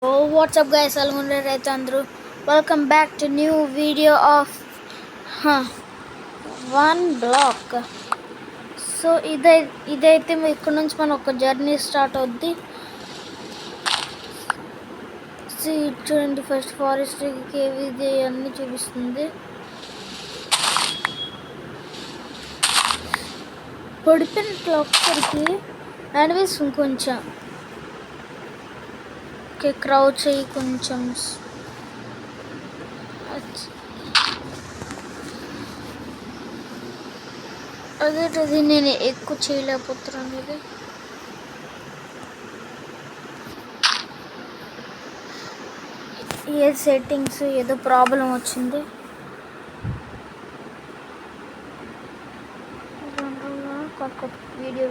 Oh, what's up, guys? Algunde Raitandru. Welcome back to new video of one block. So ఇదైతే ఇక్కడ నుంచి మనం ఒక జర్నీ స్టార్ట్ అవుద్ది. చూడండి, ఫస్ట్ ఫారెస్ట్ కేవ్ ఇది అన్నీ చూపిస్తుంది. పడిపోయినట్లు ఒక్కరికి అనిపిస్తుంది కొంచెం. ఓకే, క్రౌచ్ అయ్యి కొంచెం అదేంటది నేను ఎక్కువ చేయలేకపోతున్నాను. ఇది ఏ సెట్టింగ్స్ ఏదో ప్రాబ్లం వచ్చింది. వీడియో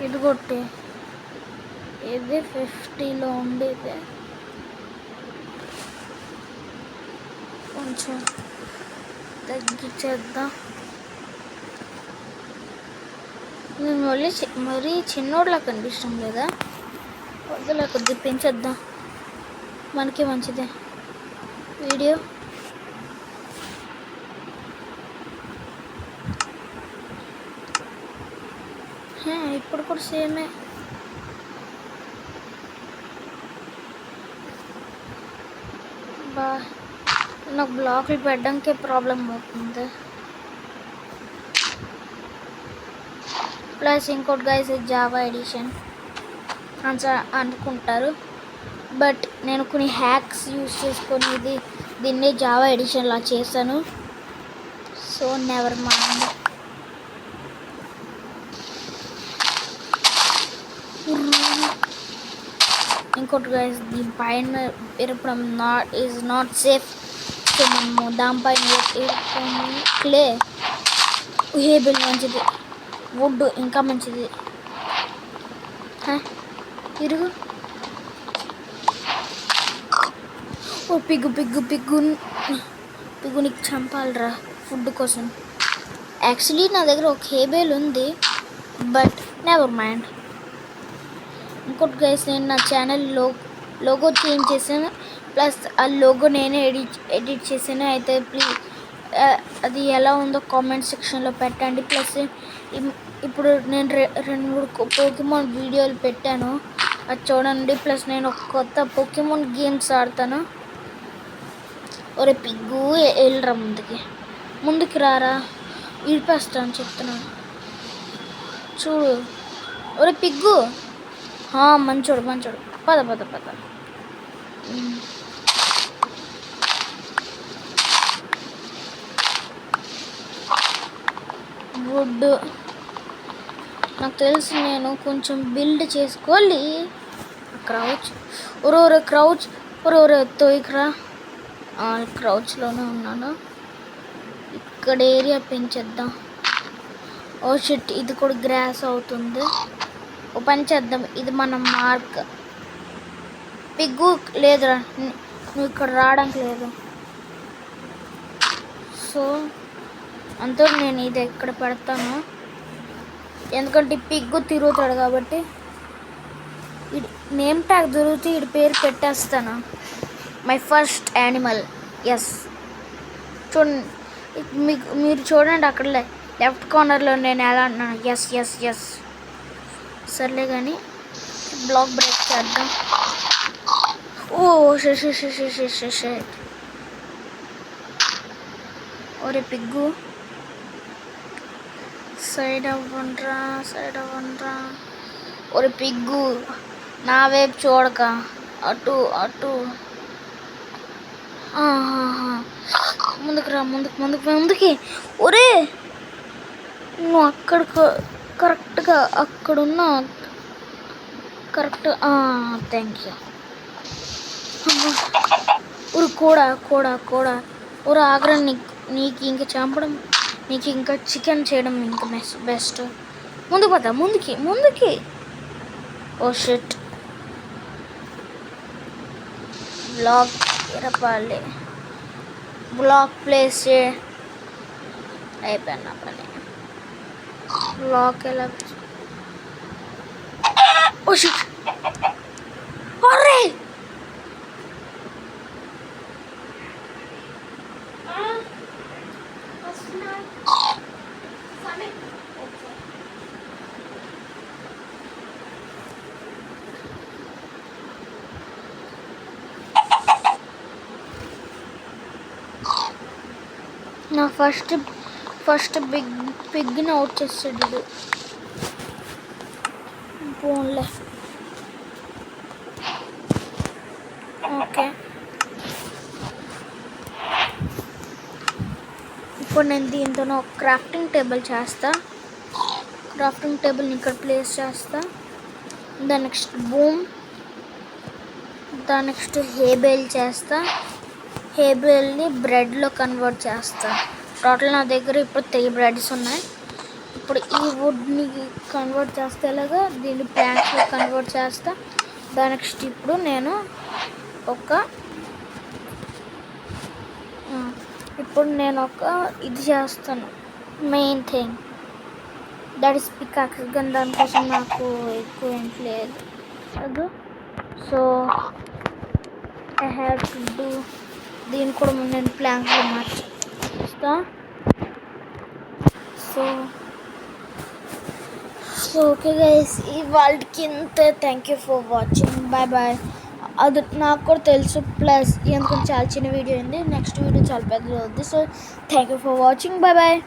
ఇది కొట్టే ఇది 50లో ఉండేది కొంచెం తగ్గించేద్దాం. నేను మరీ చిన్నోడ్లా కనిపించడం లేదా? వద్దులా కొద్దిగా పెంచేద్దాం, మనకి మంచిదే. వీడియో ఇప్పుడు కూడా సేమే. నాకు బ్లాక్లు పెట్టడానికే ప్రాబ్లం అవుతుంది. ప్లస్ ఇంకోటి గైస్, జావా ఎడిషన్ అనుకుంటారు, బట్ నేను కొన్ని హ్యాక్స్ యూజ్ చేసుకొని దీన్ని జావా ఎడిషన్లా చేశాను. So never mind. ఇంకోటి గైస్, దీనిపైన ఎరపడం ఈజ్ నాట్ సేఫ్. సో మనము దానిపైన క్లే హేబుల్ మంచిది, వుడ్ ఇంకా మంచిది. ఇరుగు ఓ పిగ్గు నీకు చంపాలరా ఫుడ్ కోసం. యాక్చువల్లీ నా దగ్గర ఒక హేబేల్ ఉంది, బట్ నెవర్ మైండ్. ఇంకోటి గైస్, నేను నా ఛానల్ లోగో చేంజ్ చేశాను, ప్లస్ ఆ లోగో నేనే ఎడిట్ చేశాను. అయితే ప్లీజ్ అది ఎలా ఉందో కామెంట్ సెక్షన్లో పెట్టండి. ప్లస్ ఇప్పుడు నేను 2-3 పోకెమాన్ వీడియోలు పెట్టాను, అది చూడండి. ప్లస్ నేను ఒక కొత్త పోకెమాన్ గేమ్స్ ఆడతాను. ఒరే పిగ్గు, వెళ్ళరా ముందుకి రారా, ఇడిపేస్తాను చెప్తున్నాను చూడు. ఒరే పిగ్గు, మంచోడు పద. వుడ్ నాకు తెలుసు, నేను కొంచెం బిల్డ్ చేసుకోవాలి. Crouch crouch తోయికరా. క్రౌచ్లోనే ఉన్నాను. ఇక్కడ ఏరియా పెంచేద్దాం. ఓ షిట్, ఇది కూడా గ్రాస్ అవుతుంది. ఓ పని చేద్దాం, ఇది మన మార్క్. పిగ్గు లేదురా, నువ్వు ఇక్కడ రావడానికి లేదు. సో అంతా నేను ఇది ఎక్కడ పెడతాను, ఎందుకంటే పిగ్గు తిరుగుతాడు కాబట్టి. నేమ్ ట్యాగ్ దొరికితే ఇడి పేరు పెట్టేస్తాను, మై ఫస్ట్ యానిమల్. ఎస్, చూడండి, మీరు చూడండి అక్కడ లెఫ్ట్ కార్నర్లో నేను ఎలా అన్నాను. ఎస్ సర్లే కానీ బ్లాక్ బ్రేక్ చేద్దాం. ఓ షట్. ఒరే పిగ్గు, సైడ్ అవ్వండ్రా. ఒరే పిగ్గు, నా వైపు చూడక, అటు ముందుకి. ఒరే నువ్వు అక్కడ కరెక్ట్గా అక్కడున్నా. Correct, thank you. ఊరు కూడా ఊరు ఆగ్రా. నీకు ఇంకా చంపడం, నీకు ఇంకా చికెన్ చేయడం ఇంకా బెస్ట్. ముందుకు పోతా, ముందుకి. ఓ షిట్, బ్లాక్ ఎరపాలి. బ్లాక్ ప్లేస్ అయిపోయిన పని. బ్లాక్ ఎలా? ఓ షిట్, అరే నా ఫస్ట్ బిగ్ని అవుట్ చేసాడు ఫోన్లే. ఓకే, ఇప్పుడు నేను దీంతో ఒక క్రాఫ్టింగ్ టేబుల్ చేస్తా. క్రాఫ్టింగ్ టేబుల్ని ఇక్కడ ప్లేస్ చేస్తా. దాని నెక్స్ట్ బూమ్, దాని నెక్స్ట్ హేబేల్ చేస్తా. హేబేల్ని బ్రెడ్లో కన్వర్ట్ చేస్తా. టోటల్ నా దగ్గర ఇప్పుడు 3 బ్రెడ్స్ ఉన్నాయి. ఇప్పుడు ఈ వుడ్ని కన్వర్ట్ చేస్తే ఇలాగా దీన్ని ప్లాంట్స్లో కన్వర్ట్ చేస్తా. దాని నెక్స్ట్ ఇప్పుడు నేను ఒక ఇది చేస్తాను, main thing that is pickaxe. కానీ దానికోసం నాకు ఎక్కువ ఏం లేదు. So I have to do, దీన్ని కూడా నేను ప్లాంక్లో మార్చేస్తా. సో ఓకే గైస్, ఇవాళకి ఇంతే. Thank you for watching, bye bye. అది నాకు కూడా తెలుసు, ప్లస్ ఎందుకంటే చాలా చిన్న వీడియో అయింది, నెక్స్ట్ వీడియో చాలా పెద్దది అవుద్ది. So thank you for watching, bye bye.